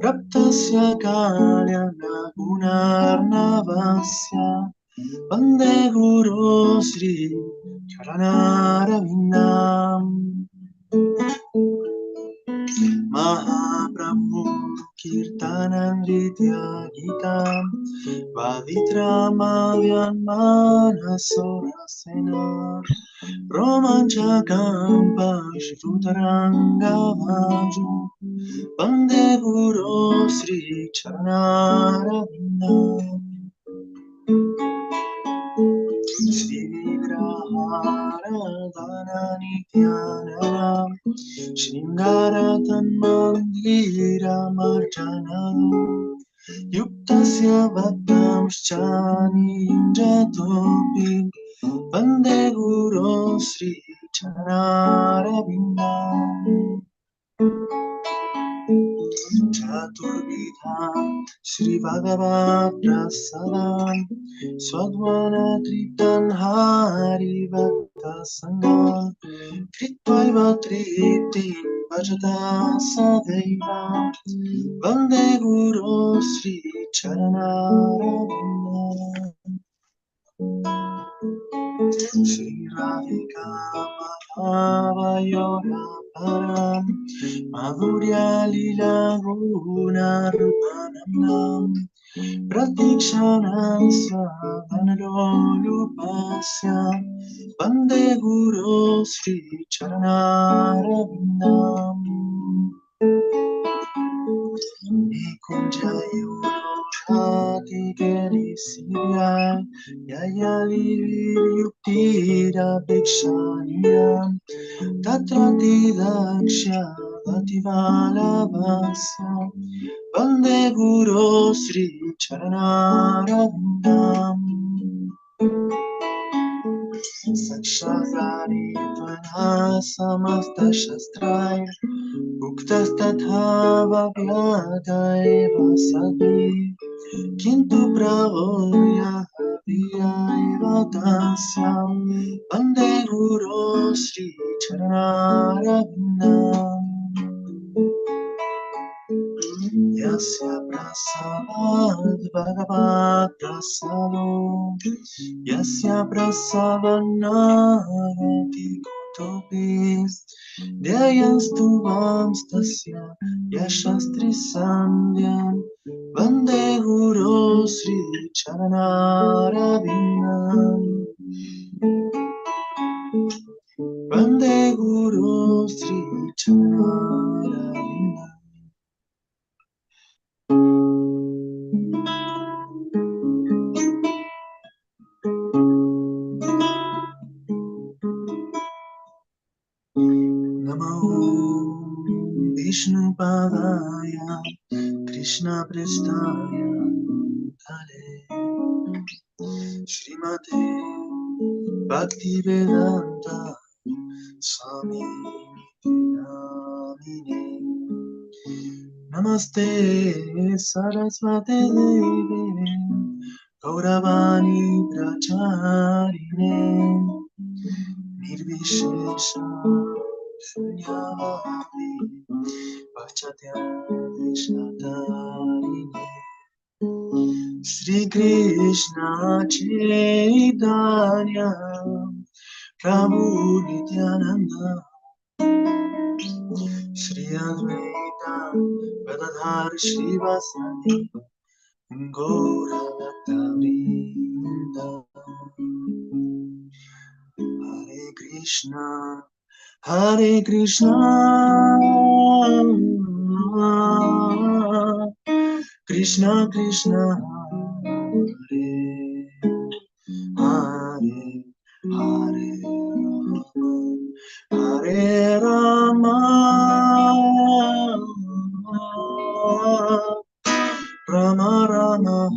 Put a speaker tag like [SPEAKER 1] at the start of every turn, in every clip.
[SPEAKER 1] Raptasya kalyana gunarnavasya Vande Guru Sri Charanarvindam Mahaprabhu Kirtanamritya Gitam Vaditramavyan Manasora Romanchakam Pashrutarangavaju Vande Guru Sri Charanarvindam Shri Vigraharadhana Nityanam Shringaratam Mandira Marjanam Yuktasya Bhaktam Shchani Jatopi Vande Guru Sri Charanarvindam Chaturvidham Shri Bhagavad Prasadam Swadvana Tritan Hari Bhakta Sangha Kritvaiva Triptin Bhajata Sadaiva Vande Guru Sri Charanarvindam Shri Radhika Madhavayora Param Madhurya Lila Guna Rupanam Pratikshanam Svadanadolupasya Vande Guru Sri Charanarvindam Nikunjayurati Gerisiryai Yayali Yuktira Bhikshaniyam Tatrati Lakshya Vativalavasya Vande Guru Sri Charanarvindam Sakshazari Tvana Samasta Shastraya Uktastatha Vavyadaiva Sadhi Kintu Pravoya Vyaiva Tasyam Vande Guru Sri Charanarvindam Yasya Prasad Bhagavad Prasado Yasya Prasavanarati Kutopis Dhyayastu Vamstasya Yashastri Sandhyam Vande Guru Sri Charanarvindam Vande Guru Sri Charanarvindam Namo Vishnu Padaya Krishna Prestaya Bhutale Srimate Bhakti Vedanta Swami Namine Namaste Saraswate Devi Gauravani Pracharine Nirvishesha Shunyavadi Vachatya Vishnatarine Sri Krishna Chaitanya Prabhu Nityananda Shri Advaita Gadadhar Shrivasadi Gaura Bhaktavrinda Hare Krishna Hare Krishna Krishna Krishna Hare Hare Hare Hare Rama Rama Rama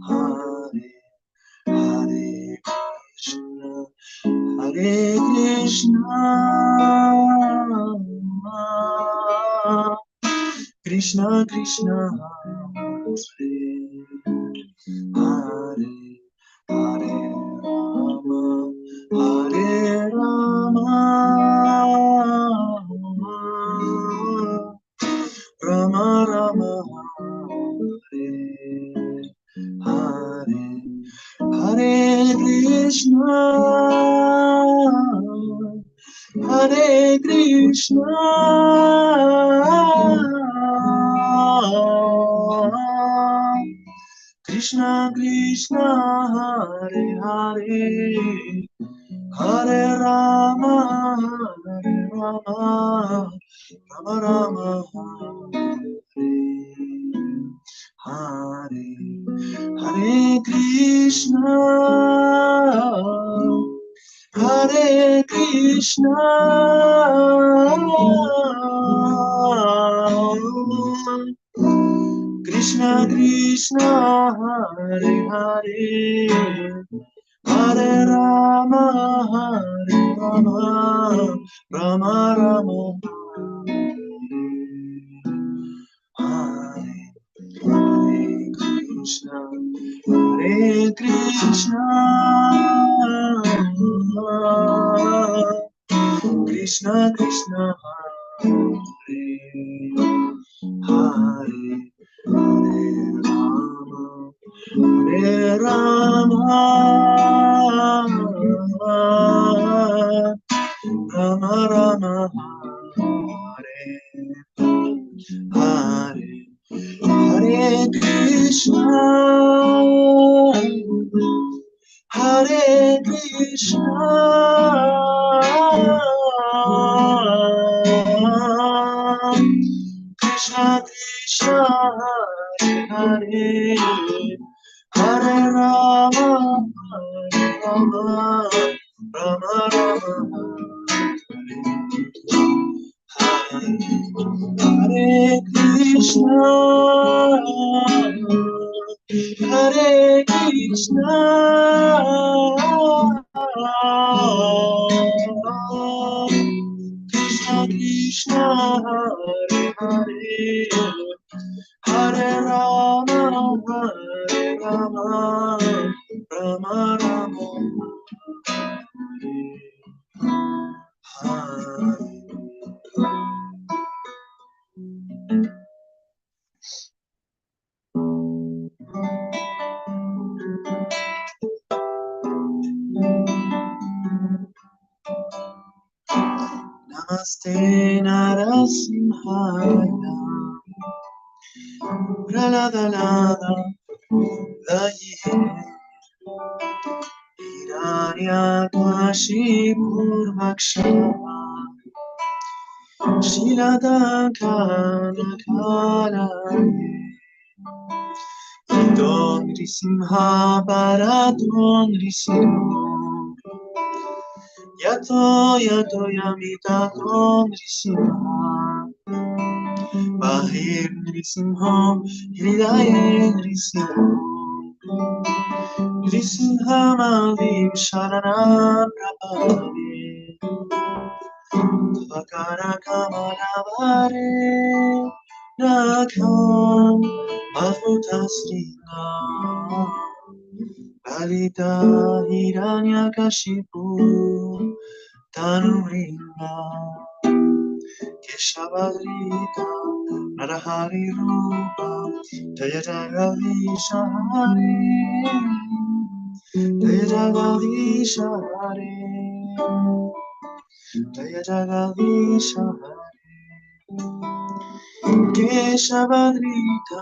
[SPEAKER 1] Hare Hare Hare Krishna Hare Krishna Krishna Krishna Hare Hare Hare Rama Hare Krishna, Krishna Krishna, Hare Hare, Hare Rama, Hare Rama, Rama Rama, Hare Hare Krishna, Hare Krishna, Krishna Krishna, Hare Hare, Hare Rama, Hare Rama, Rama Rama, Hare Hare Krishna, Hare Krishna, Krishna Krishna, Hare Hare, Hare Rama, Rama Rama, Hare Hare, Hare Krishna, Hare Krishna, Krishna Krishna, Hare Hare, Hare Rama, Hare Rama, Rama Rama, Hare Krishna, Hare Krishna, Krishna Krishna, Hare Hare, Hare Rama, Hare Rama, Rama Rama, Hare. Namaste Narasimhaya, Praladalada, Daye, Hiranyakashipurvaksha, Shiladakanakalaya, Don Risimha Paradon Risimha, Yato Yato Yamita Don Risimha, Bahir Nrisimha, Hridaye Nrisimha, Nrisimha Mahadev Sharanam Prabhave, Vakara Kamalavare, Nakham Bhavutasrina, Lalita Hiranyakashipu, Tanurina, Keshavadrita, Narahari Rupa, Jaya Jagadish Hare, Jaya Jagadish Hare, Jaya Jagadish Hare, Keshavadrita,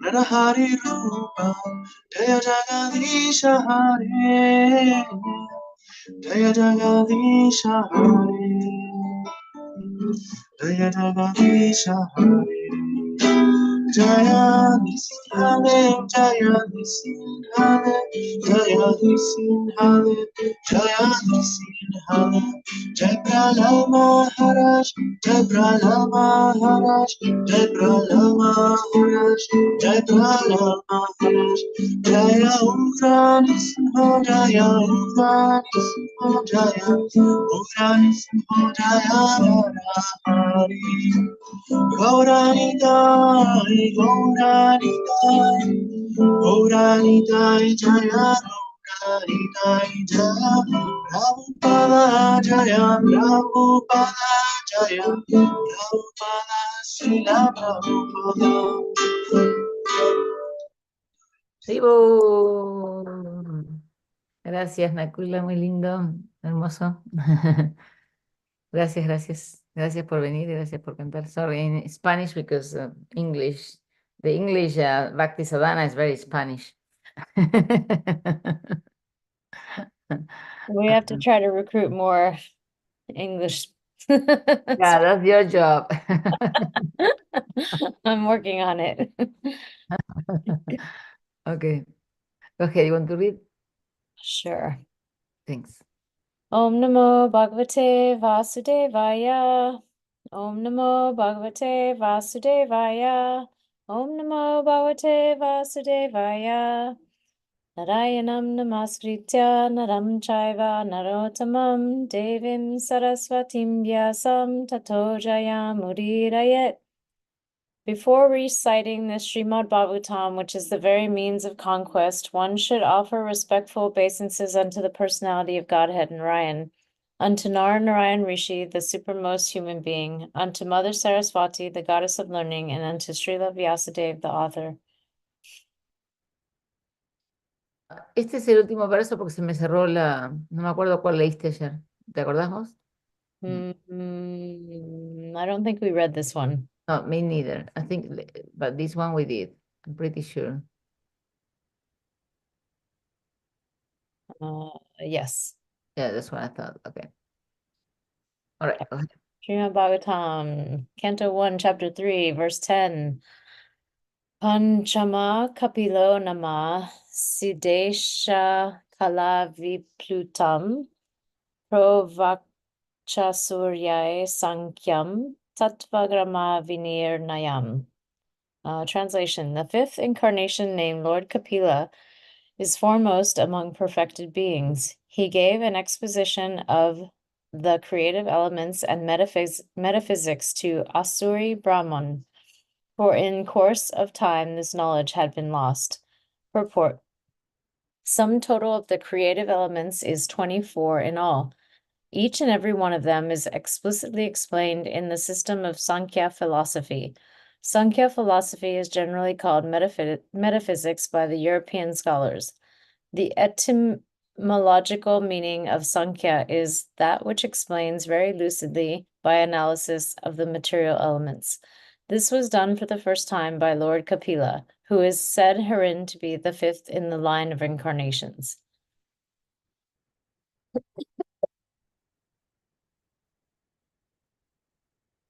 [SPEAKER 1] Narahari Rupa, Jaya Jagadish Hare, Jaya Jagadish Hare, Jaya Jagadish Hare, Jaya Nisinhale, Jaya Nisinhale, Jaya Nisinhale, Jaya Nisinhale, Jai Pralay Maharaj, Jai Pralay Maharaj, Jai Pralay Maharaj, Jai Pralay Maharaj, Jaya Ugra Nisinho, Jaya Ugra Nisinho, Jaya Ugra Nisinho, Jaya Hari. Gauranitai, Gauranitai, Gauranitai, Jaya Gauranitai, Jaya Prabhupada, Jaya Prabhupada, Jaya Prabhupada, Srila Prabhupada.
[SPEAKER 2] Vivo. Gracias, Nakula, muy lindo, hermoso. Gracias, gracias. Gracias por venir, gracias por cantar. Sorry, in Spanish because English, the English Bhakti Sadhana is very Spanish.
[SPEAKER 3] We have to try to recruit more English.
[SPEAKER 2] Yeah, that's your job.
[SPEAKER 3] I'm working on it.
[SPEAKER 2] Okay. Okay, you want to read?
[SPEAKER 3] Sure.
[SPEAKER 2] Thanks.
[SPEAKER 3] Om Namo Bhagavate Vasudevaya. Om Namo Bhagavate Vasudevaya. Om Namo Bhagavate Vasudevaya. Narayanam Namaskritya Naram Chaiva Narottamam Devim Saraswatim Vyasam Tato Jayamudidayet. Before reciting the Srimad Bhagavatam, which is the very means of conquest, one should offer respectful obeisances unto the personality of Godhead Narayan, unto Narayan Rishi, the supermost human being, unto Mother Saraswati, the goddess of learning, and unto Srila Vyasadeva, the author.
[SPEAKER 2] Este es el último verso porque se me cerró la... No me acuerdo cuál leíste ayer. ¿Te acordás vos?
[SPEAKER 3] I don't think we read this one.
[SPEAKER 2] No, me neither. I think, but this one we did. I'm pretty sure.
[SPEAKER 3] Yes.
[SPEAKER 2] Yeah, that's what I thought. Okay. All right. Go ahead.
[SPEAKER 3] Srimad Bhagavatam, Canto 1, Chapter 3, Verse 10. Panchama Kapilo Nama Siddesha Kalaviplutam Provakchasuryai Sankyam Tattvagrama Vinirnayam. Translation: The fifth incarnation, named Lord Kapila, is foremost among perfected beings. He gave an exposition of the creative elements and metaphysics to Asuri Brahman, for in course of time this knowledge had been lost. Purport: Sum total of the creative elements is 24 in all. Each and every one of them is explicitly explained in the system of Sankhya philosophy. Sankhya philosophy is generally called metaphysics by the European scholars. The etymological meaning of Sankhya is that which explains very lucidly by analysis of the material elements. This was done for the first time by Lord Kapila, who is said herein to be the fifth in the line of incarnations.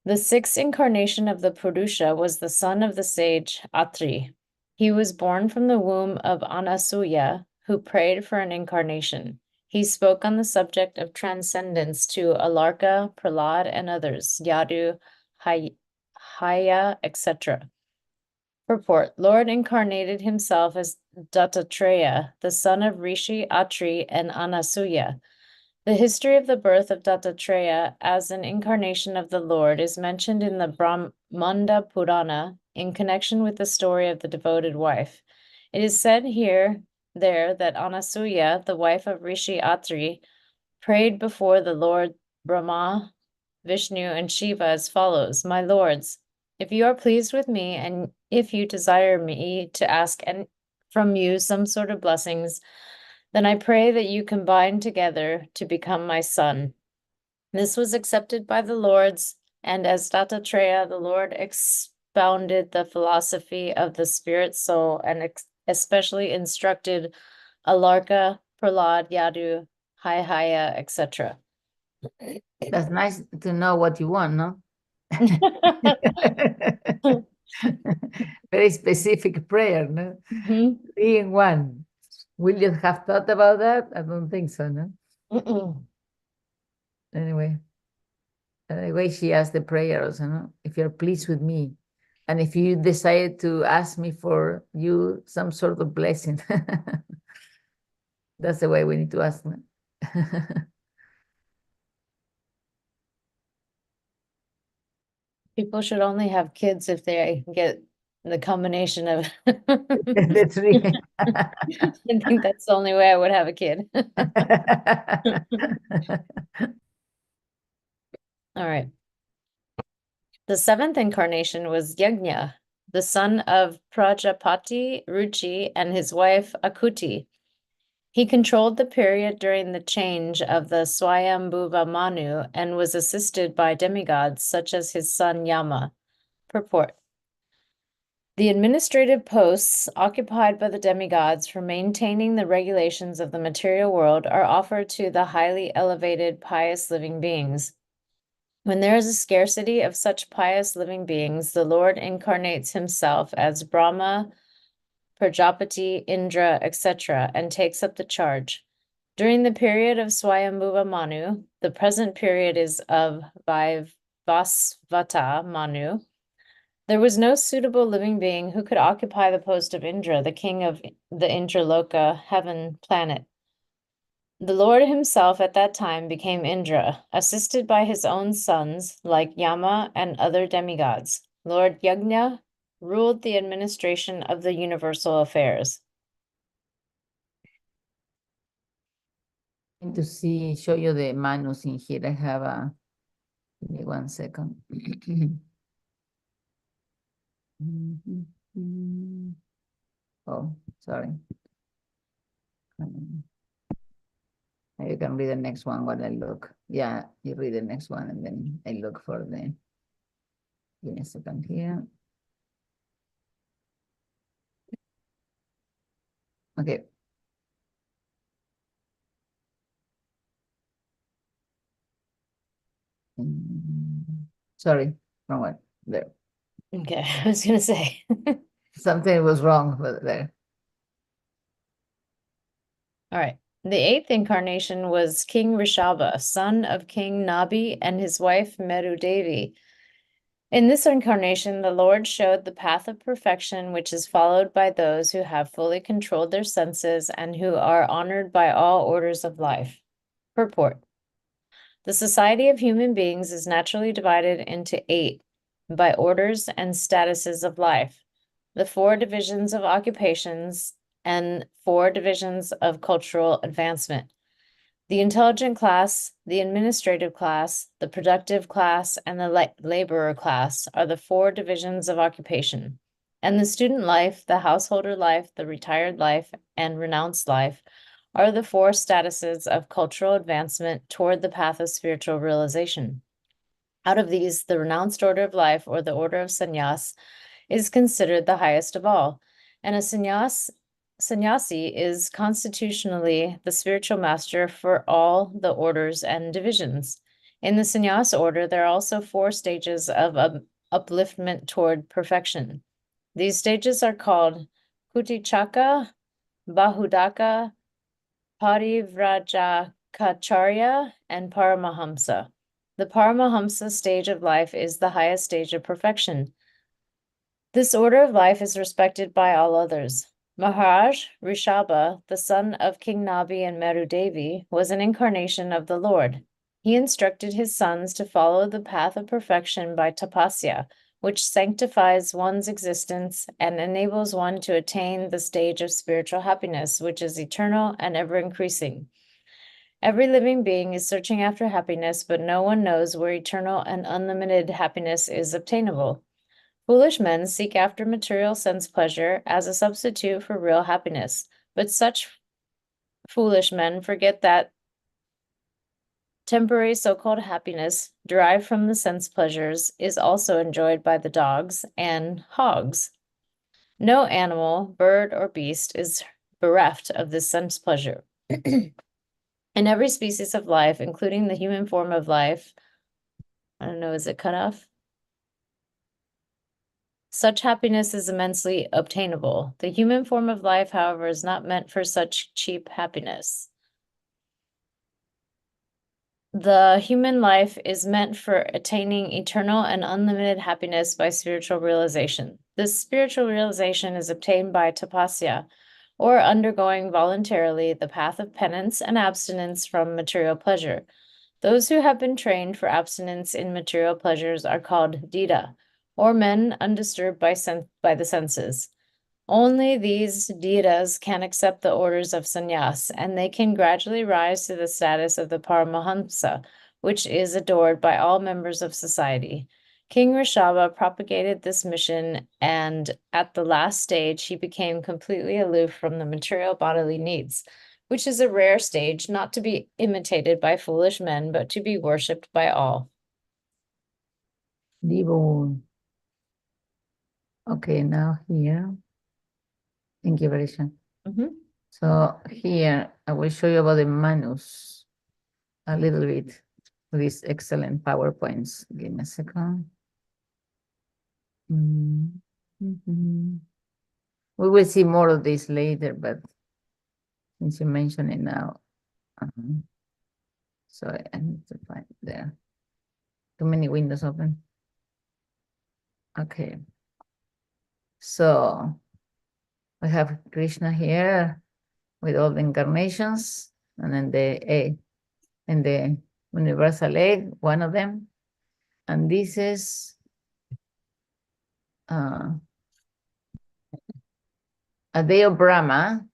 [SPEAKER 3] The sixth incarnation of the Purusha was the son of the sage Atri. He was born from the womb of Anasuya, who prayed for an incarnation. He spoke on the subject of transcendence to Alarka, Prahlad, and others, Yadu, Haya, etc. Purport: Lord incarnated himself as Dattatreya, the son of Rishi Atri and Anasuya. The history of the birth of Dattatreya as an incarnation of the Lord is mentioned in the Brahmanda Purana in connection with the story of the devoted wife. It is said there that Anasuya, the wife of Rishi Atri, prayed before the Lord Brahma, Vishnu, and Shiva as follows: My lords, if you are pleased with me and if you desire me to ask from you some sort of blessings, then I pray that you combine together to become my son. This was accepted by the lords, and as Dattatreya, the Lord expounded the philosophy of the spirit soul and especially instructed Alarka, Prahlad, Yadu, Haya, etc.
[SPEAKER 2] That's nice to know what you want, no? Very specific prayer, no?
[SPEAKER 3] Mhm.
[SPEAKER 2] 3 in 1. Will you have thought about that? I don't think so, no? Anyway, anyway, she asked the prayer also, no? If you're pleased with me, and if you decide to ask me for you some sort of blessing, that's the way we need to ask, no?
[SPEAKER 3] People should only have kids if they get the combination of.
[SPEAKER 2] The 3.
[SPEAKER 3] I think that's the only way I would have a kid. All right. The seventh incarnation was Yajna, the son of Prajapati Ruchi and his wife Akuti. He controlled the period during the change of the Swayambhuva Manu and was assisted by demigods such as his son Yama. Purport. The administrative posts occupied by the demigods for maintaining the regulations of the material world are offered to the highly elevated pious living beings. When there is a scarcity of such pious living beings, the Lord incarnates himself as Brahma, Prajapati, Indra, etc., and takes up the charge. During the period of Swayambhuva Manu, the present period is of Vaivasvata Manu, there was no suitable living being who could occupy the post of Indra, the king of the Indraloka heaven planet. The Lord himself at that time became Indra, assisted by his own sons like Yama and other demigods. Lord Yajna ruled the administration of the universal affairs.
[SPEAKER 2] To show you the manus in here. I have a, give me 1 second. Oh, sorry. You can read the next one while I look. Yeah, you read the next one and then I look for the, give me a second here. Okay. Sorry, wrong one. There.
[SPEAKER 3] Okay, I was going to say.
[SPEAKER 2] Something was wrong, but there.
[SPEAKER 3] All right. The 8th incarnation was King Rishabha, son of King Nabi and his wife Meru Devi. In this incarnation, the Lord showed the path of perfection, which is followed by those who have fully controlled their senses and who are honored by all orders of life. Purport. The society of human beings is naturally divided into 8 by orders and statuses of life, the 4 divisions of occupations, and 4 divisions of cultural advancement. The intelligent class, the administrative class, the productive class, and the laborer class are the 4 divisions of occupation. And the student life, the householder life, the retired life, and renounced life are the 4 statuses of cultural advancement toward the path of spiritual realization. Out of these, the renounced order of life, or the order of sannyas, is considered the highest of all, and a sannyasi is constitutionally the spiritual master for all the orders and divisions. In the sannyas order, there are also 4 stages of upliftment toward perfection. These stages are called Kutichaka, Bahudaka, Parivrajacharya, and Paramahamsa. The Paramahamsa stage of life is the highest stage of perfection. This order of life is respected by all others. Maharaj Rishabha, the son of King Nabi and Meru Devi, was an incarnation of the Lord. He instructed his sons to follow the path of perfection by tapasya, which sanctifies one's existence and enables one to attain the stage of spiritual happiness, which is eternal and ever-increasing. Every living being is searching after happiness, but no one knows where eternal and unlimited happiness is obtainable. Foolish men seek after material sense pleasure as a substitute for real happiness, but such foolish men forget that temporary so-called happiness derived from the sense pleasures is also enjoyed by the dogs and hogs. No animal, bird, or beast is bereft of this sense pleasure. In every species of life, including the human form of life, I don't know, is it cut off? Such happiness is immensely obtainable. The human form of life, however, is not meant for such cheap happiness. The human life is meant for attaining eternal and unlimited happiness by spiritual realization. This spiritual realization is obtained by tapasya, or undergoing voluntarily the path of penance and abstinence from material pleasure. Those who have been trained for abstinence in material pleasures are called dita, or men undisturbed by the senses. Only these ditas can accept the orders of sannyas, and they can gradually rise to the status of the Paramahamsa, which is adored by all members of society. King Rishabha propagated this mission, and at the last stage, he became completely aloof from the material bodily needs. which is a rare stage, not to be imitated by foolish men, but to be worshipped by all.
[SPEAKER 2] Divo. Okay, now here. Thank you, Varisha. So here I will show you about the manus a little bit with these excellent PowerPoints. Give me a second. We will see more of this later, but since you mention it now, sorry, I need to find there. Too many windows open. Okay. So we have Krishna here with all the incarnations, and then the universal egg, one of them. And this is a day of Brahma.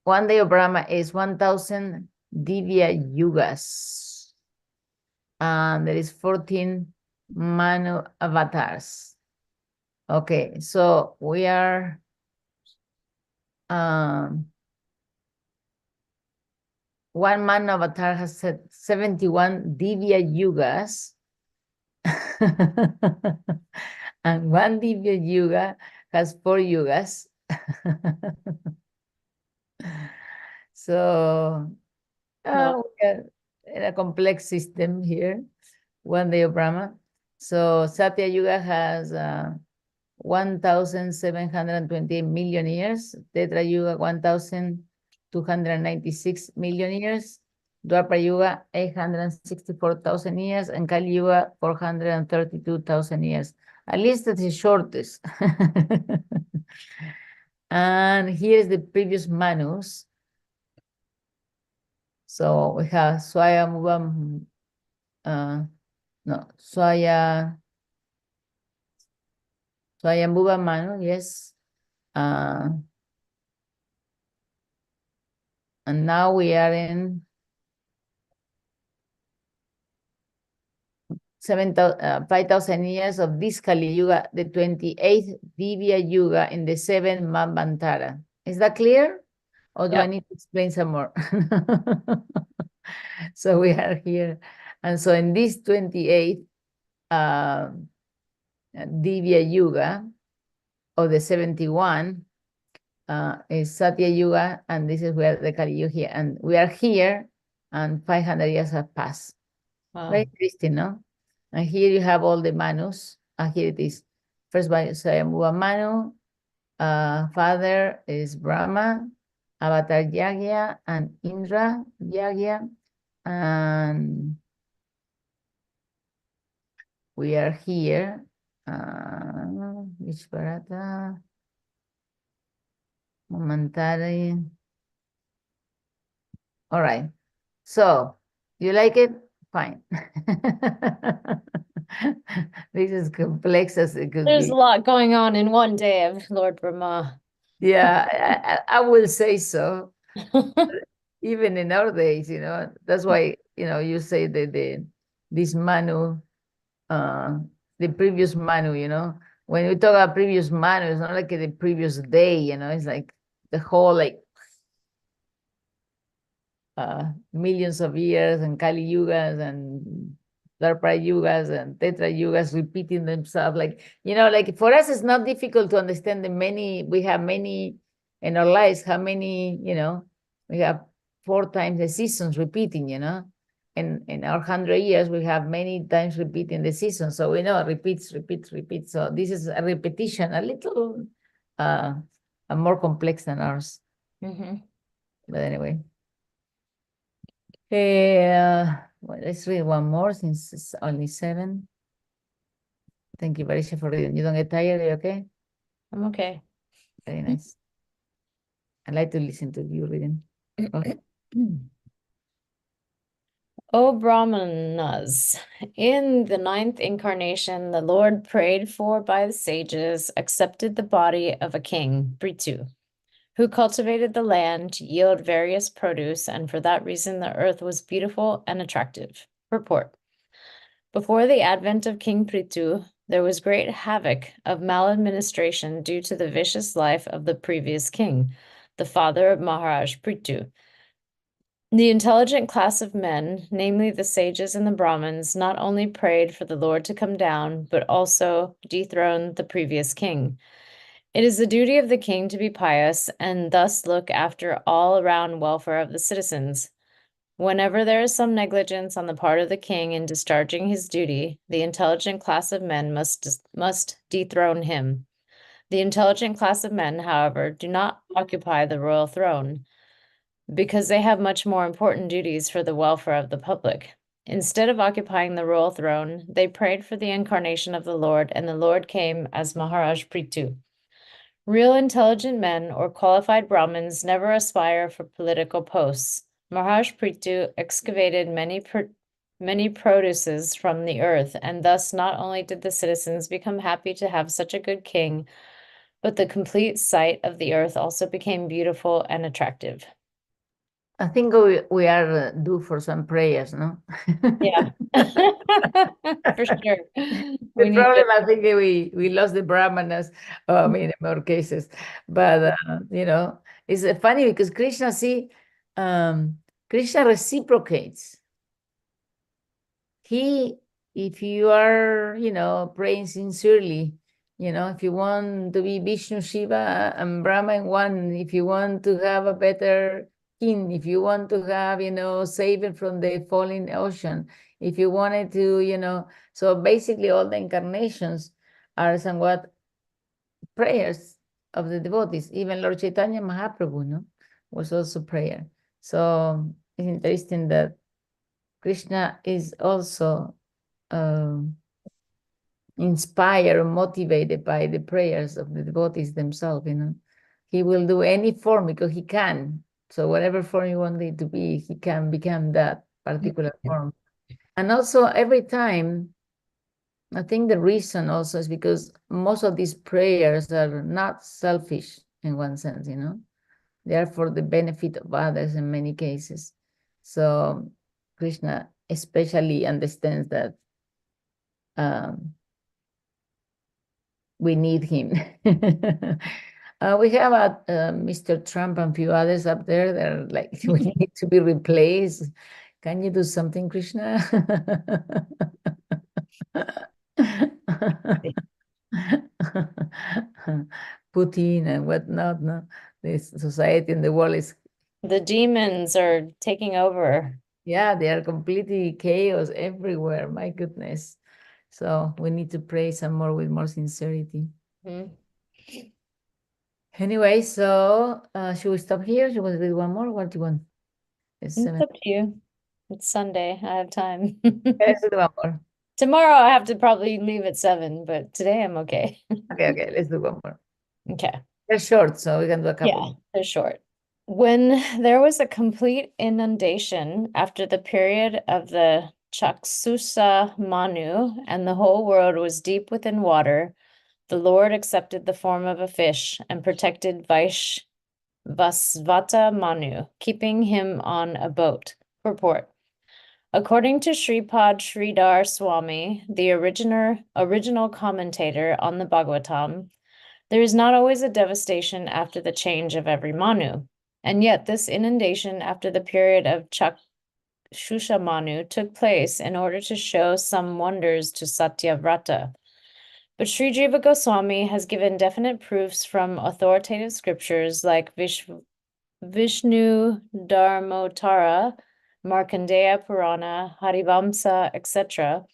[SPEAKER 2] One day of Brahma is 1,000 Divya Yugas. And there is 14 Manu avatars. Okay, so we are one Manu avatar has 71 Divya Yugas. And one Divya Yuga has 4 yugas. So we are in a complex system here, one day of Brahma. So Satya Yuga has 1,728 million years, Tetra Yuga 1,296 million years, Dwapara Yuga 864,000 years, and Kali Yuga 432,000 years. At least that's the shortest. And here's the previous Manus. So we have Swayambhuva, Swayambhuva Manu, yes. And now we are in 5,000 years of this Kali Yuga, the 28th Divya Yuga in the 7th Manvantara. Is that clear? Or do I need to explain some more? So we are here. And so in this 28th Divya Yuga of the 71 is Satya Yuga, and this is where the Kali Yuga here. And we are here, and 500 years have passed. Wow. Very interesting, no? And here you have all the Manus. Here it is. First by Swayambhuva Manu. Father is Brahma, Avatar Yagya, and Indra Yagya. And we are here. Vishvarata, Momentary. All right. So, you like it? Fine. This is complex as it could be.
[SPEAKER 3] There's a lot going on in one day of Lord Brahma.
[SPEAKER 2] Yeah, I will say so. Even in our days, you know, that's why, you know, you say that this Manu, the previous Manu, you know, when we talk about previous Manu, it's not like the previous day, you know, it's like the whole, like, millions of years, and Kali Yugas and Dwapara Yugas and Tetra Yugas repeating themselves. Like, you know, like for us, it's not difficult to understand the many, we have many in our lives, how many, you know, we have 4 times the seasons repeating, you know, and in our 100 years, we have many times repeating the season. So we know repeats. So this is a repetition, a little more complex than ours. But anyway. Well, let's read one more since it's only 7. Thank you, Varisha, for reading. You don't get tired, are you okay?
[SPEAKER 3] I'm okay.
[SPEAKER 2] Very nice. I like to listen to you reading. Okay.
[SPEAKER 3] O Brahmanas, in the 9th incarnation, the Lord prayed for by the sages accepted the body of a king, Prithu, who cultivated the land to yield various produce, and for that reason the earth was beautiful and attractive. Purport. Before the advent of King Prithu, There was great havoc of maladministration due to the vicious life of the previous king, the father of Maharaj Prithu. The intelligent class of men, namely the sages and the Brahmins, not only prayed for the Lord to come down, but also dethrone the previous king. It is the duty of the king to be pious and thus look after all around welfare of the citizens. Whenever there is some negligence on the part of the king in discharging his duty, the intelligent class of men must dethrone him. The intelligent class of men, however, do not occupy the royal throne, because they have much more important duties for the welfare of the public. Instead of occupying the royal throne, they prayed for the incarnation of the Lord, and the Lord came as Maharaj Prithu. Real intelligent men or qualified Brahmins never aspire for political posts. Maharaj Prithu excavated many produces from the earth, and thus not only did the citizens become happy to have such a good king, but the complete site of the earth also became beautiful and attractive.
[SPEAKER 2] I think we are due for some prayers, no?
[SPEAKER 3] Yeah, for sure.
[SPEAKER 2] The
[SPEAKER 3] We need
[SPEAKER 2] problem,
[SPEAKER 3] it.
[SPEAKER 2] I think we lost the brahmanas, I mean, in more cases. But, you know, it's funny because Krishna, see, Krishna reciprocates. If you are, you know, praying sincerely, you know, if you want to be Vishnu, Shiva, and Brahma in one, if you want to have a better king, if you want to have, you know, saving from the falling ocean, if you wanted to, you know, so basically all the incarnations are somewhat prayers of the devotees. Even Lord Chaitanya Mahaprabhu, no, was also prayer. So it's interesting that Krishna is also inspired, motivated by the prayers of the devotees themselves, you know. He will do any form because he can. So whatever form you want it to be, he can become that particular form. And also every time, I think the reason also is because most of these prayers are not selfish in one sense, you know. They are for the benefit of others in many cases. So Krishna especially understands that we need him. We have Mr. Trump and a few others up there that are like, we need to be replaced. Can you do something, Krishna? Putin and whatnot, no? This society and the world is,
[SPEAKER 3] The demons are taking over.
[SPEAKER 2] yeah, they are completely chaos everywhere. My goodness. So we need to pray some more with more sincerity.
[SPEAKER 3] Mhm.
[SPEAKER 2] Anyway, so should we stop here? Should we do one more? What do you want? It's
[SPEAKER 3] It's
[SPEAKER 2] 7.
[SPEAKER 3] up to you. It's Sunday. I have time.
[SPEAKER 2] Let's do one more.
[SPEAKER 3] Tomorrow I have to probably leave at 7, but today I'm okay.
[SPEAKER 2] Okay, let's do one more.
[SPEAKER 3] Okay.
[SPEAKER 2] They're short, so we can do a couple.
[SPEAKER 3] Yeah, they're short. When there was a complete inundation after the period of the Chaksusa Manu, and the whole world was deep within water, the Lord accepted the form of a fish and protected Vasvata Manu, keeping him on a boat. Purport. According to Sripad Sridhar Swami, the original commentator on the Bhagavatam, there is not always a devastation after the change of every Manu. And yet this inundation after the period of Chakshusha Manu took place in order to show some wonders to Satyavrata. But Sri Jiva Goswami has given definite proofs from authoritative scriptures like Vishnu Dharmotara, Markandeya Purana, Harivamsa, etc.,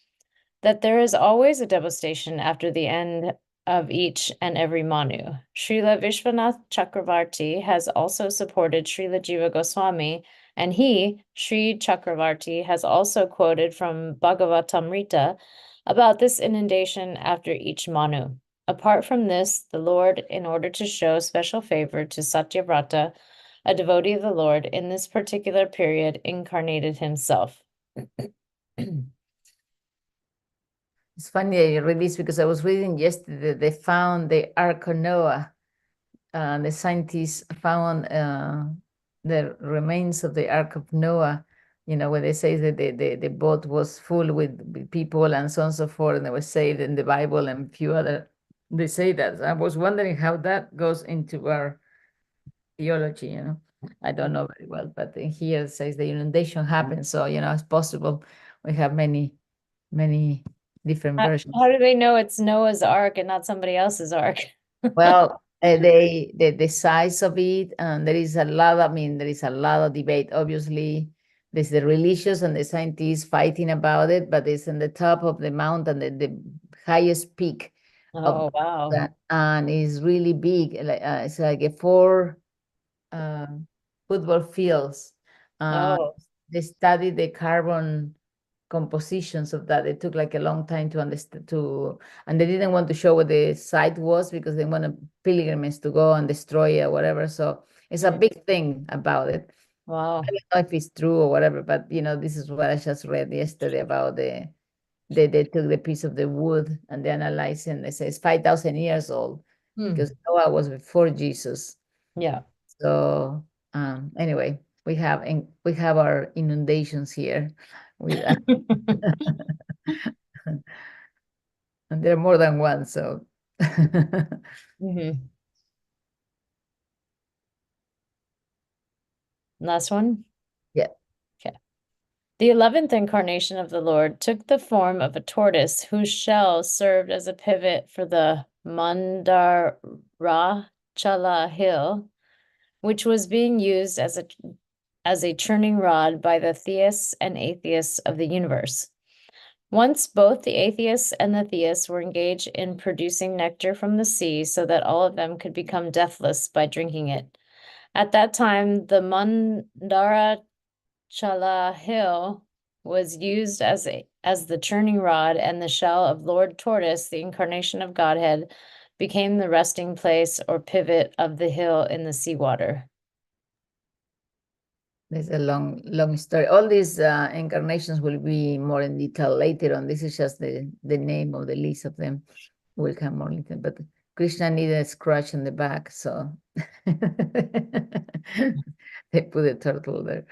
[SPEAKER 3] that there is always a devastation after the end of each and every Manu. Srila Vishwanath Chakravarti has also supported Srila Jiva Goswami, and he, Sri Chakravarti, has also quoted from Bhagavatamrita about this inundation after each Manu. Apart from this, the Lord, in order to show special favor to Satyavrata, a devotee of the Lord, in this particular period incarnated himself.
[SPEAKER 2] It's funny that you read this because I was reading yesterday, they found the Ark of Noah. The scientists found the remains of the Ark of Noah you know, when they say that the boat was full with people and so on and so forth, and they were saved in the Bible and a few other, they say that. I was wondering how that goes into our theology, you know. I don't know very well, but in here it says the inundation happened. So, you know, it's possible we have many different versions.
[SPEAKER 3] How do they know it's Noah's Ark and not somebody else's Ark?
[SPEAKER 2] Well, the size of it, and there is a lot, I mean, there is a lot of debate. Obviously, there's the religious and the scientists fighting about it, but it's in the top of the mountain, the highest peak of
[SPEAKER 3] Oh, wow.
[SPEAKER 2] that, and it's really big. Like it's like a 4 football fields.
[SPEAKER 3] Oh,
[SPEAKER 2] They studied the carbon compositions of that. It took like a long time to understand, and they didn't want to show what the site was because they wanted pilgrims to go and destroy it or whatever. So it's a big thing about it.
[SPEAKER 3] wow.
[SPEAKER 2] I don't know if it's true or whatever, but you know, this is what I just read yesterday about they took the piece of the wood and they analyzed it, and they say it's 5,000 years old because Noah was before Jesus.
[SPEAKER 3] Yeah.
[SPEAKER 2] So anyway, we have our inundations here with and there are more than one, so
[SPEAKER 3] Last one.
[SPEAKER 2] yeah.
[SPEAKER 3] Okay. The 11th incarnation of the Lord took the form of a tortoise whose shell served as a pivot for the Mandarachala hill, which was being used as a churning rod by the theists and atheists of the universe. Once both the atheists and the theists were engaged in producing nectar from the sea so that all of them could become deathless by drinking it. At that time, the Mandarachala hill was used as the churning rod, and the shell of Lord Tortoise, the incarnation of Godhead, became the resting place or pivot of the hill in the seawater.
[SPEAKER 2] There's a long story. All these incarnations will be more in detail later on. This is just the name of the list of them. Will come more later. But Krishna needed a scratch on the back, so they put a turtle there.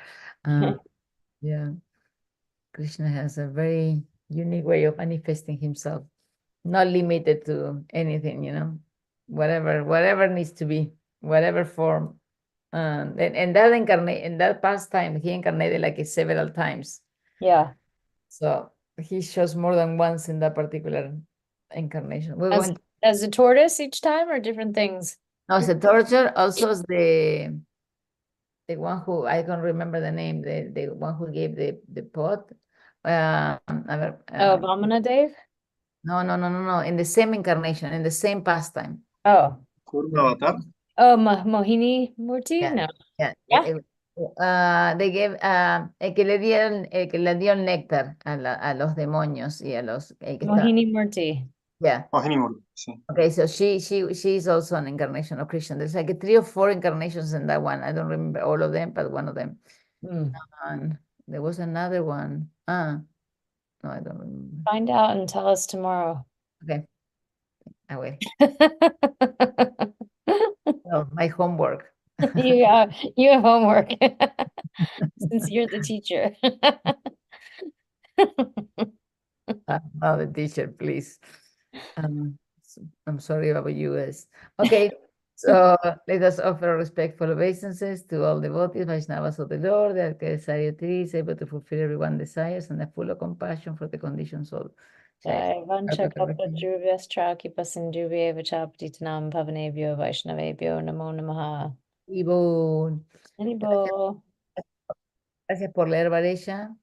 [SPEAKER 2] Yeah, Krishna has a very unique way of manifesting himself, not limited to anything, you know, whatever needs to be, whatever form. And that pastime, he incarnated like several times.
[SPEAKER 3] Yeah.
[SPEAKER 2] So he shows more than once in that particular incarnation. We went
[SPEAKER 3] As a tortoise each time, or different things?
[SPEAKER 2] as a torture, also as the one who I can't remember the name, the one who gave the pot.
[SPEAKER 3] Vamana Dave?
[SPEAKER 2] No. In the same incarnation, in the same pastime.
[SPEAKER 3] Oh.
[SPEAKER 1] Kurma avatar.
[SPEAKER 3] Oh, Mohini Murti?
[SPEAKER 2] Yeah.
[SPEAKER 3] No.
[SPEAKER 2] Yeah.
[SPEAKER 3] Yeah.
[SPEAKER 2] They gave el que le dio el néctar a los demonios y a los
[SPEAKER 3] Mohini Murti.
[SPEAKER 2] yeah.
[SPEAKER 1] Mohinimurti, sí.
[SPEAKER 2] Okay, so she's also an incarnation of Krishna. There's like 3 or 4 incarnations in that one. I don't remember all of them, but one of them. And there was another one. No, I don't remember.
[SPEAKER 3] Find out and tell us tomorrow.
[SPEAKER 2] Okay, I will. Oh, my homework.
[SPEAKER 3] You have homework since you're the teacher.
[SPEAKER 2] I'm not a teacher, please. I'm sorry about you guys. Okay, so let us offer respectful obeisances to all devotees, Vaishnavas of the Lord, the Arcadisario is able to fulfill everyone's desires and are full of compassion for the conditions of
[SPEAKER 3] Jai Vancha Kalpatruvyascha Kipasindhuvya Vachapatitanam Pavanebhyo Vaishnavebhyo Namo Namaha.
[SPEAKER 2] Ivo.
[SPEAKER 3] Haribo.
[SPEAKER 2] Gracias por leer, Varesha.